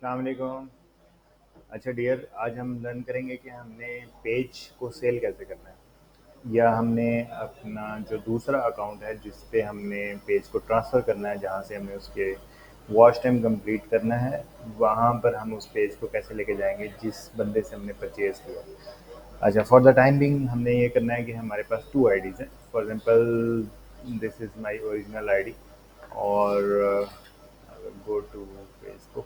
अस्सलाम वालेकुम। अच्छा डियर, आज हम लर्न करेंगे कि हमने पेज को सेल कैसे करना है, या हमने अपना जो दूसरा अकाउंट है जिस पे हमने पेज को ट्रांसफ़र करना है, जहाँ से हमने उसके वॉच टाइम कंप्लीट करना है, वहाँ पर हम उस पेज को कैसे लेके जाएंगे जिस बंदे से हमने परचेज़ किया। अच्छा, फॉर द टाइम बिंग हमने ये करना है कि हमारे पास टू आईडीज़ हैं। For example this is my original ID, और गो टू फेसबुक,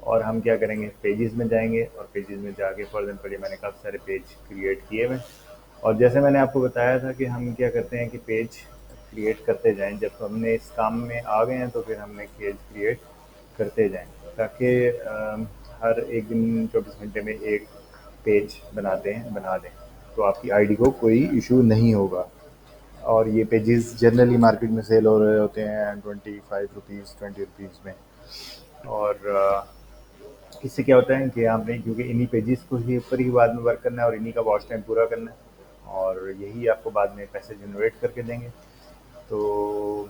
और हम क्या करेंगे, पेजेस में जाएंगे, और पेजेस में जाके फॉर एग्जांपल ये मैंने काफ़ी सारे पेज क्रिएट किए हुए हैं। और जैसे मैंने आपको बताया था कि हम क्या करते हैं कि पेज क्रिएट करते जाएं, जब हमने इस काम में आ गए हैं तो फिर हमने पेज क्रिएट करते जाएं, ताकि हर एक दिन 24 घंटे में एक पेज बना दें, तो आपकी आईडी को कोई इशू नहीं होगा। और ये पेजेस जनरली मार्केट में सेल हो रहे होते हैं 25 रुपीज़, 20 रुपीज़ में। और इससे क्या होता है कि आपने, क्योंकि इन्हीं पेजेस को ही ऊपर ही बाद में वर्क करना है और इन्हीं का वॉच टाइम पूरा करना है, और यही आपको बाद में पैसे जनरेट करके देंगे। तो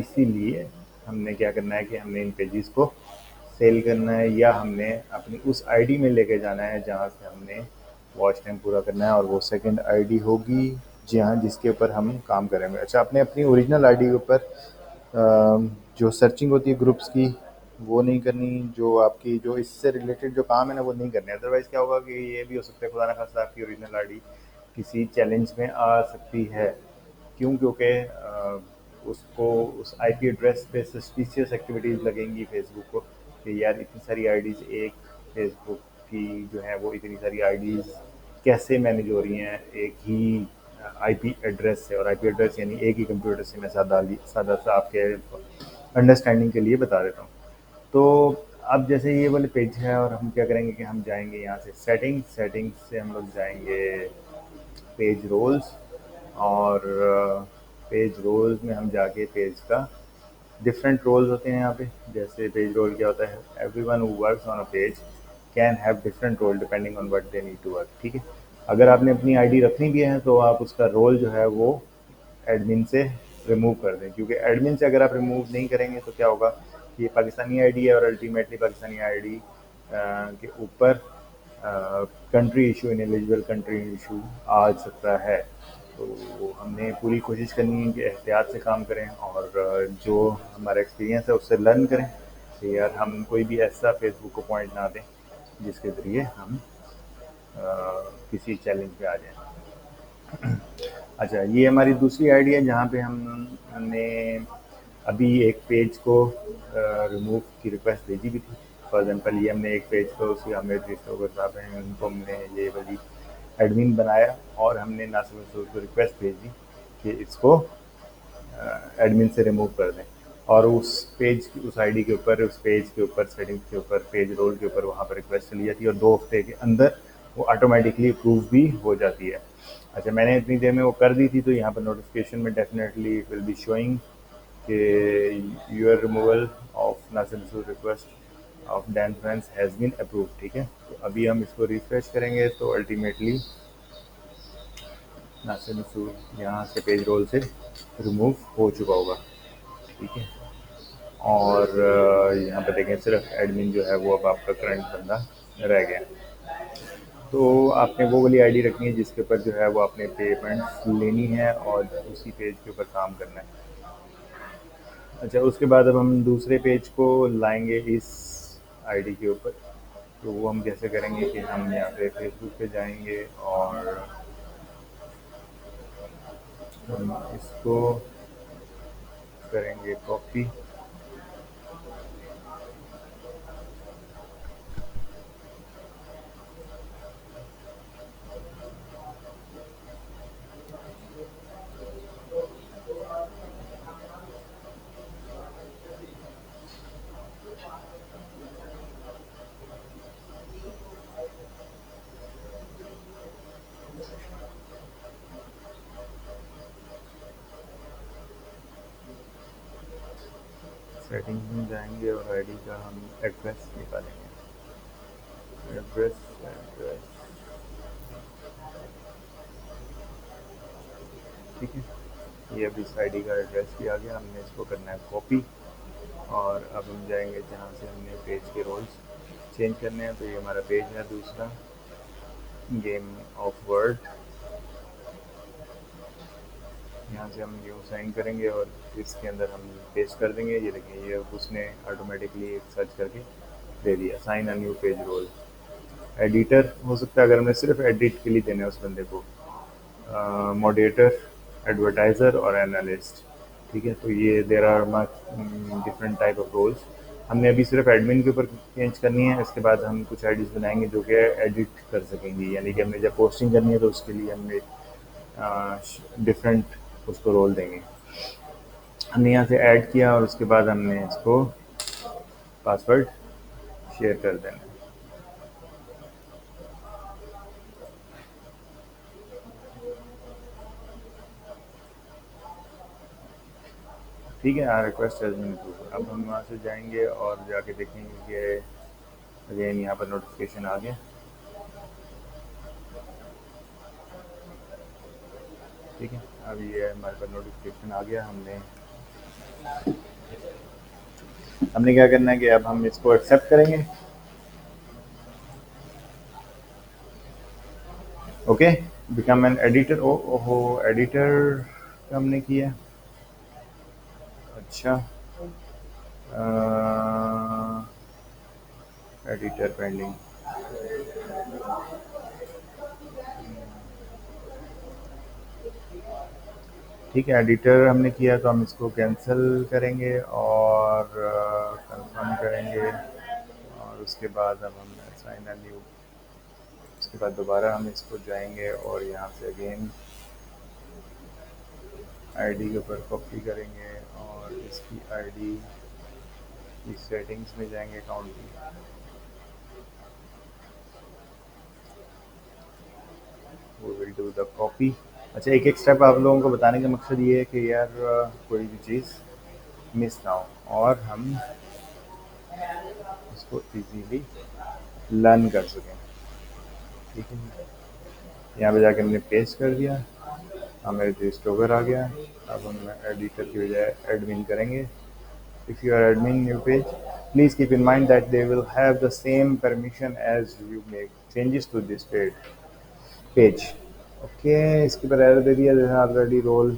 इसीलिए हमने क्या करना है कि हमने इन पेजेस को सेल करना है, या हमने अपनी उस आईडी में लेके जाना है जहाँ से हमने वॉच टाइम पूरा करना है, और वो सेकंड आईडी होगी जहाँ जिसके ऊपर हम काम करेंगे। अच्छा, आपने अपनी ओरिजिनल आईडी के ऊपर जो सर्चिंग होती है ग्रुप्स की, वो नहीं करनी। जो आपकी जो इससे रिलेटेड जो काम है ना, वो नहीं करने। अदरवाइज़ क्या होगा कि ये भी हो सकता है खुदा ना खास्ता आपकी ओरिजिनल आईडी किसी चैलेंज में आ सकती है। क्यों? क्योंकि उसको उस आईपी एड्रेस पे सस्पिशियस एक्टिविटीज़ लगेंगी फेसबुक को, कि यार इतनी सारी आईडीज़ एक फेसबुक की जो है वो इतनी सारी आईडीज़ कैसे मैनेज हो रही हैं एक ही आईपी एड्रेस से। और आईपी एड्रेस यानी एक ही कंप्यूटर से। मैं सादा सा आपके अंडरस्टैंडिंग के लिए बता देता हूँ। तो अब जैसे ये वाले पेज है, और हम क्या करेंगे कि हम जाएंगे यहाँ से सेटिंग्स से हम लोग जाएंगे पेज रोल्स, और पेज रोल्स में हम जाके पेज का डिफरेंट रोल्स होते हैं यहाँ पे। जैसे पेज रोल क्या होता है, everyone who works on a page can have different role depending on what they need to work. ठीक है, अगर आपने अपनी आईडी रखनी भी है तो आप उसका रोल जो है वो एडमिन से रिमूव कर दें, क्योंकि एडमिन से अगर आप रिमूव नहीं करेंगे तो क्या होगा कि ये पाकिस्तानी आईडी है, और अल्टीमेटली पाकिस्तानी आईडी के ऊपर country issue, ineligible country issue आ सकता है। तो हमने पूरी कोशिश करनी है कि एहतियात से काम करें, और जो हमारा एक्सपीरियंस है उससे लर्न करें कि यार हम कोई भी ऐसा फेसबुक को पॉइंट ना दें जिसके ज़रिए हम किसी चैलेंज पे आ जाएं। अच्छा, ये हमारी दूसरी आईडी है जहाँ पे हमने अभी एक पेज को रिमूव की रिक्वेस्ट भेजी भी थी। फॉर एग्जांपल ये हमने एक पेज को, उसकी हमें डिस्कवर साहब हैं, उनको हमने ये वाली एडमिन बनाया, और हमने नासिर मसूद को रिक्वेस्ट भेजी कि इसको एडमिन से रिमूव कर दें। और उस पेज की, उस आईडी के ऊपर, उस पेज के ऊपर, सेटिंग्स के ऊपर, पेज रोल के ऊपर वहाँ पर रिक्वेस्ट चली जाती है, और 2 हफ्ते के अंदर वो ऑटोमेटिकली अप्रूव भी हो जाती है। अच्छा, मैंने इतनी देर में वो कर दी थी, तो यहाँ पर नोटिफिकेशन में definitely it will be showing कि your removal of Nasir Masood request of डैन फ्रेंड्स हैज़ बीन अप्रूव। ठीक है, तो अभी हम इसको रिफ्रेश करेंगे तो अल्टीमेटली नासिर मसूद यहाँ से पेज रोल से रिमूव हो चुका होगा। ठीक है, और यहाँ पे देखें सिर्फ एडमिन जो है वो अब आपका करंट बंदा रह गया। तो आपने वो वाली आईडी रखनी है जिसके ऊपर जो है वो आपने पेमेंट्स लेनी है, और उसी पेज के ऊपर काम करना है। अच्छा, उसके बाद अब हम दूसरे पेज को लाएंगे इस आईडी के ऊपर। तो वो हम कैसे करेंगे कि हम यहाँ पे फेसबुक पे जाएंगे, और हम इसको करेंगे कॉपी। सेटिंग्स में जाएंगे और आईडी का हम एड्रेस निकालेंगे। एड्रेस एड्रेस ठीक है, ये अब इस आईडी का एड्रेस भी आ गया। हमने इसको करना है कॉपी, और अब हम जाएंगे जहाँ से हमने पेज के रोल्स चेंज करने हैं। तो ये हमारा पेज है दूसरा, गेम ऑफ वर्ड। यहाँ से हम न्यू साइन करेंगे और इसके अंदर हम पेस्ट कर देंगे। ये देखिए, ये उसने ऑटोमेटिकली एक सर्च करके दे दिया, sign a new page role. Editor हो सकता है अगर हमने सिर्फ एडिट के लिए देना है उस बंदे को, मॉडरेटर, एडवर्टाइज़र और एनालिस्ट। ठीक है, तो ये there are different type of roles. हमने अभी सिर्फ एडमिन के ऊपर चेंज करनी है। इसके बाद हम कुछ आईडीज बनाएंगे जो कि एडिट कर सकेंगे, यानी कि हमने जब पोस्टिंग करनी है तो उसके लिए हमने डिफरेंट उसको रोल देंगे। हमने यहाँ से ऐड किया और उसके बाद हमने इसको पासवर्ड शेयर कर देना है। ठीक है, रिक्वेस्ट हैज़ बीन अप्रूव्ड। अब हम वहाँ से जाएंगे और जाके देखेंगे कि अगेन यहाँ पर नोटिफिकेशन आ गया। ठीक है, अब ये हमारे पास नोटिफिकेशन आ गया। हमने क्या करना है कि अब हम इसको एक्सेप्ट करेंगे। Okay, become an editor. ओहो, एडिटर हमने किया। अच्छा, एडिटर पेंडिंग। ठीक है, एडिटर हमने किया तो हम इसको कैंसिल करेंगे और कंफर्म करेंगे और उसके बाद अब हम साइन अ न्यू। उसके बाद दोबारा हम इसको जाएंगे और यहाँ से अगेन आईडी के ऊपर कॉपी करेंगे और इसकी आईडी की सेटिंग्स में जाएंगे अकाउंट की। वो विल डू द कॉपी। अच्छा, एक एक स्टेप आप लोगों को बताने का मकसद ये है कि यार कोई भी चीज़ मिस ना हो और हम इसको इजीली लर्न कर सकें। ठीक है, यहाँ पे जाके हमने पेस्ट कर दिया, हमें रजिस्टर आ गया। अब हम एडिटर की बजाय एडमिन करेंगे। If you are admin new page, please keep in mind that they will have the same permission as you make changes to this page. Okay, इसके ऊपर एरर दे दिया जैसे ऑलरेडी रोल।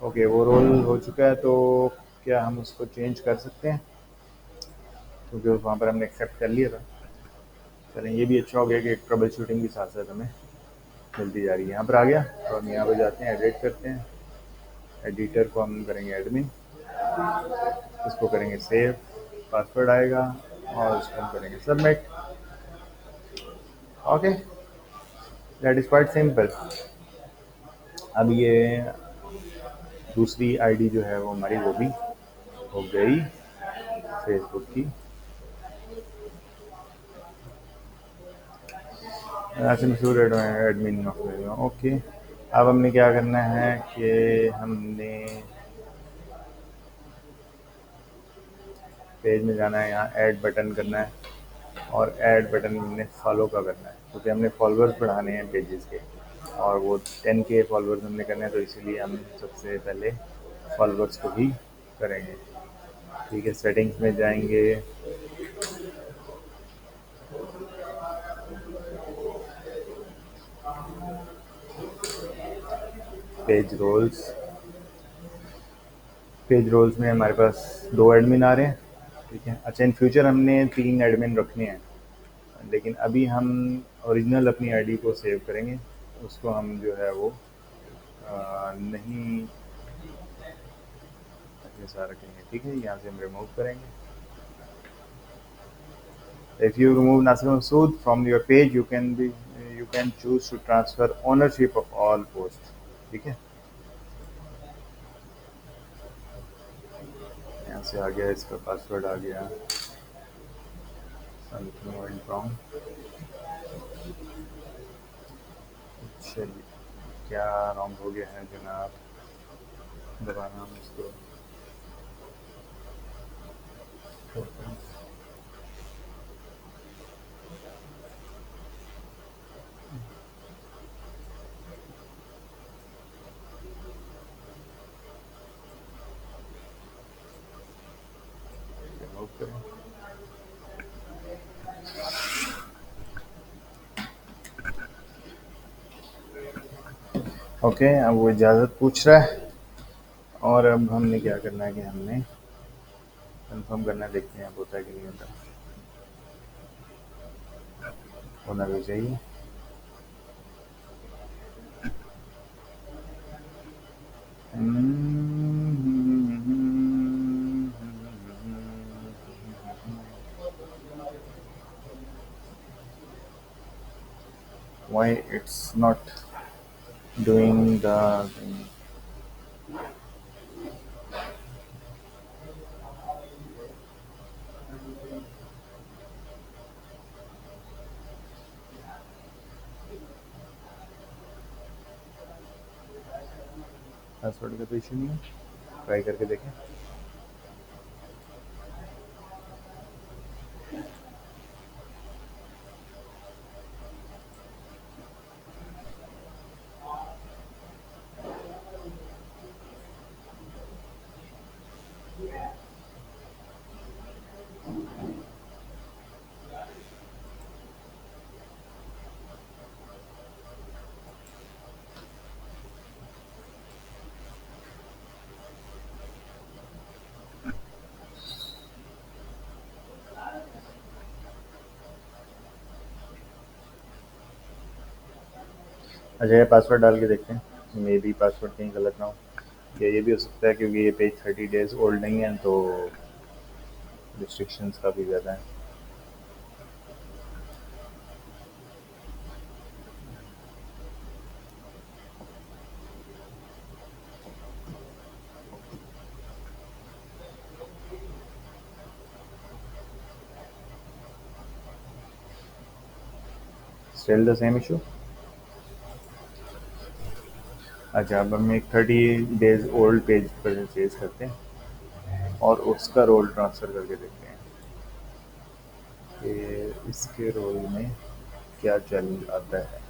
ओके, वो role हो चुका है, तो क्या हम उसको चेंज कर सकते हैं? क्योंकि वहाँ पर हमने एक्सेप्ट कर लिया था। चलें, ये भी अच्छा हो गया कि एक ट्रबल शूटिंग के साथ साथ हमें मिलती जा रही है। यहाँ पर आ गया तो हम यहाँ पर जाते हैं, एडिट करते हैं। एडिटर को हम करेंगे एडमिन, इसको करेंगे सेव, पासवर्ड आएगा और इसको हम करेंगे submit. Okay, that is quite simple. अब ये दूसरी आईडी जो है वो हमारी वो भी हो गई फेसबुक की। ऐसे मशहूर एडमिन ऑफ। ओके, अब हमने क्या करना है कि हमने पेज में जाना है, यहाँ ऐड बटन करना है और ऐड बटन में हमने फॉलो का करना है क्योंकि हमने फॉलोअर्स बढ़ाने हैं पेजेस के और वो 10K फॉलोअर्स हमने करने हैं, तो इसीलिए हम सबसे पहले फॉलोअर्स को ही करेंगे। ठीक है, सेटिंग्स में जाएंगे, पेज रोल्स। पेज रोल्स में हमारे पास 2 एडमिन आ रहे हैं। ठीक है, अच्छा, इन फ्यूचर हमने 3 एडमिन रखने हैं, लेकिन अभी हम ओरिजिनल अपनी आईडी को सेव करेंगे। उसको हम जो है वो नहीं ऐसा रखेंगे। ठीक है, यहाँ से हम रिमूव करेंगे। If you remove Nasir Masood from your page, you can choose to transfer ownership of all post. ठीक है, यहाँ से आ गया, इसका पासवर्ड आ गया, समथिंग वेंट रॉन्ग। चलिए, क्या रॉन्ग हो गया है जनाब? दोबारा हम इसको ओके, अब वो इजाज़त पूछ रहा है और अब हमने क्या करना है कि हमने कंफर्म करना है, देखते हैं अब होता है कि नहीं होता। होना भी चाहिए। Why it's not doing the thing? Password का तो इशू नहीं है, ट्राई करके देखें। अच्छा, ये पासवर्ड डाल के देखते हैं, मे बी पासवर्ड कहीं गलत ना हो, या ये भी हो सकता है क्योंकि ये पेज 30 डेज़ ओल्ड नहीं है तो रिस्ट्रिक्शंस काफ़ी ज़्यादा हैं। Still the same issue. अच्छा, अब हम एक 30 डेज़ ओल्ड पेज पर चेज करते हैं और उसका रोल ट्रांसफ़र करके देखते हैं कि इसके रोल में क्या चल आता है।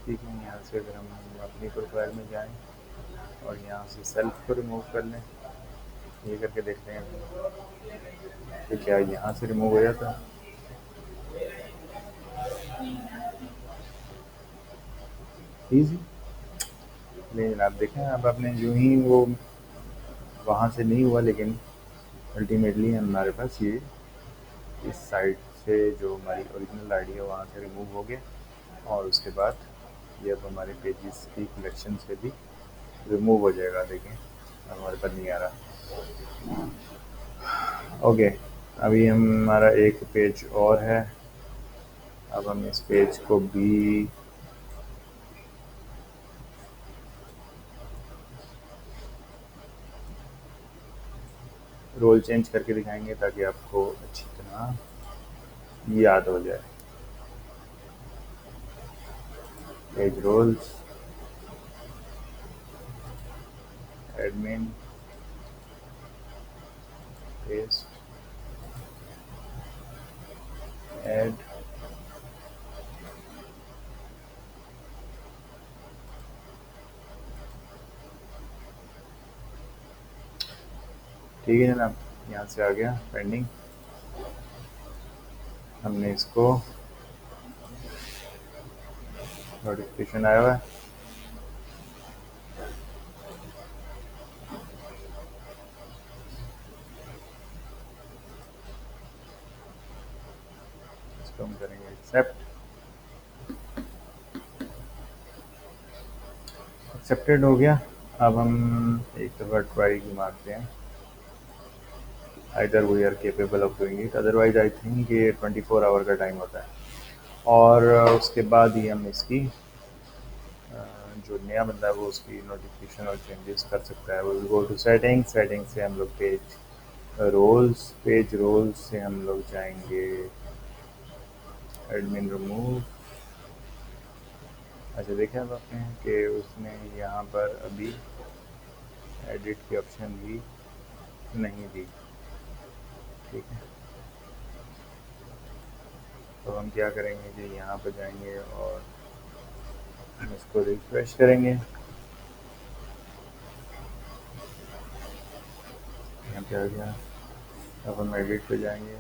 ठीक है, यहाँ से अगर हम अपनी प्रोफाइल में जाएँ और यहाँ से सेल्फ को रिमूव कर लें, ये करके देखते हैं कि क्या यहाँ से रिमूव हो जाता है। ईज़ी। नहीं जनाब, देखें अब आपने यूँ ही वो वहाँ से नहीं हुआ, लेकिन अल्टीमेटली हमारे पास ये इस साइट से जो हमारी ओरिजिनल आईडी है वहाँ से रिमूव हो गया और उसके बाद ये अब हमारे पेजेस की कलेक्शन से भी रिमूव हो जाएगा। देखें अब हमारे पास नहीं आ रहा। ओके, अभी हमारा एक पेज और है। अब हम इस पेज को भी रोल चेंज करके दिखाएंगे ताकि आपको अच्छी तरह याद हो जाए। Page roles, admin, paste, add. ठीक है जनाब, यहाँ से आ गया पेंडिंग। हमने इसको नोटिफिकेशन आया हुआ है। इसको हम करेंगे एक्सेप्ट। एक्सेप्टेड हो गया। अब हम एक दफ़ा ट्राई की मारते हैं, either we are capable of doing it, otherwise I think ये 24 आवर का टाइम होता है और उसके बाद ही हम इसकी जो नया बंदा है वो उसकी नोटिफिकेशन और चेंजेस कर सकता है। Will go to settings, settings से हम लोग पेज रोल्स से हम लोग जाएंगे एडमिन रिमूव। अच्छा, देखा अब आपने कि उसने यहाँ पर अभी एडिट की ऑप्शन भी नहीं दी। ठीक है, तो हम क्या करेंगे कि यहाँ पर जाएंगे और हम इसको रिफ्रेश करेंगे। यहाँ पे आ गया। अब हम एडिट पे जाएंगे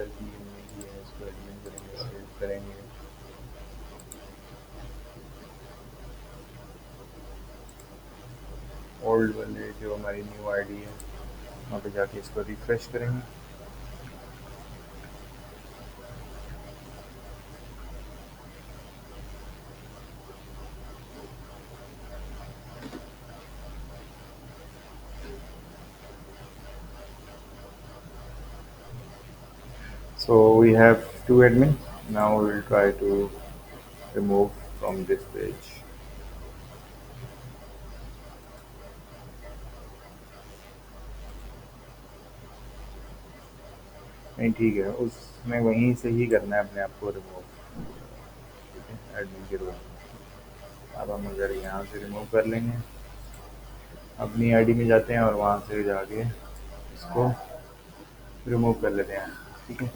हेडर की हमने की है, इसको एडमिन करेंगे, सेव करेंगे। ओल्ड वाले जो हमारी न्यू आईडी है वहाँ पे जाके इसको रिफ्रेश करेंगे। So we have two admin. Now we will try to remove from this page. नहीं ठीक है, उसमें वहीं से ही करना है अपने आप को रिमूव, ठीक है, एडमिन के रूम में। अब हम अगर यहाँ से रिमूव कर लेंगे, अपनी आईडी में जाते हैं और वहाँ से जाके इसको रिमूव कर लेते हैं, ठीक है।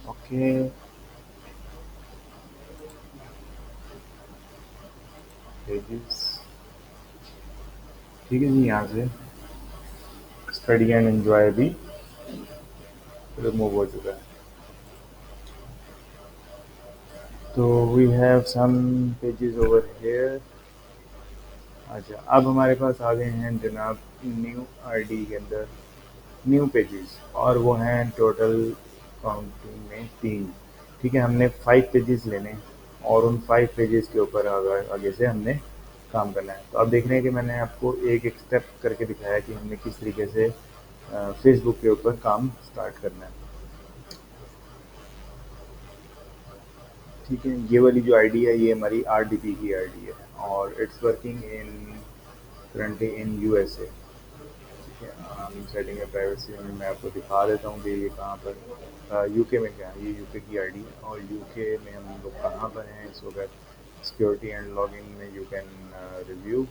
ओके, पेजेस, ठीक है जी। यहाँ से स्टडी एंड एंजॉय भी रिमूव हो चुका है। तो we have some pages over here. अच्छा, अब हमारे पास आ गए हैं जनाब न्यू आईडी के अंदर न्यू पेजेस, और वो हैं टोटल काउंटिंग में 3, ठीक है। हमने 5 पेजेस लेने हैं और उन 5 पेजेस के ऊपर आगे से हमने काम करना है। तो अब देख रहे हैं कि मैंने आपको एक एक स्टेप करके दिखाया कि हमने किस तरीके से फेसबुक के ऊपर काम स्टार्ट करना है, ठीक है। ये वाली जो आईडी है ये हमारी आरडीपी की आईडी है और it's working in currently in USA, ठीक है। हम सेटिंग है प्राइवेसी में, मैं आपको दिखा देता हूँ कि ये कहाँ पर यूके में क्या है। ये यूके की आईडी है और यूके में हम लोग कहाँ पर हैं इस वक्त। सिक्योरिटी एंड लॉगिन में you can review,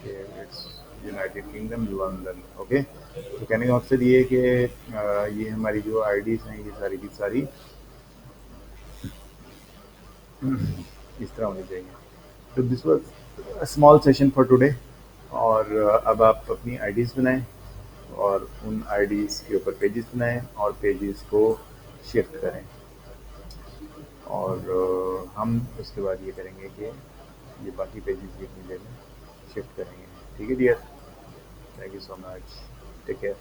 it's United kingdom London, okay. तो कहने का मकसद ये है कि ये हमारी जो आईडीज़ हैं ये सारी की सारी इस तरह होनी चाहिए। तो this was small session for today. और अब आप अपनी आईडीज़ बनाएं और उन आईडीज़ के ऊपर पेजेस बनाएं और पेजेस को शिफ्ट करें। और हम उसके बाद ये करेंगे कि ये बाकी पेजेस भी इतनी देर में शिफ्ट करेंगे, ठीक है dear. Thank you so much, take care.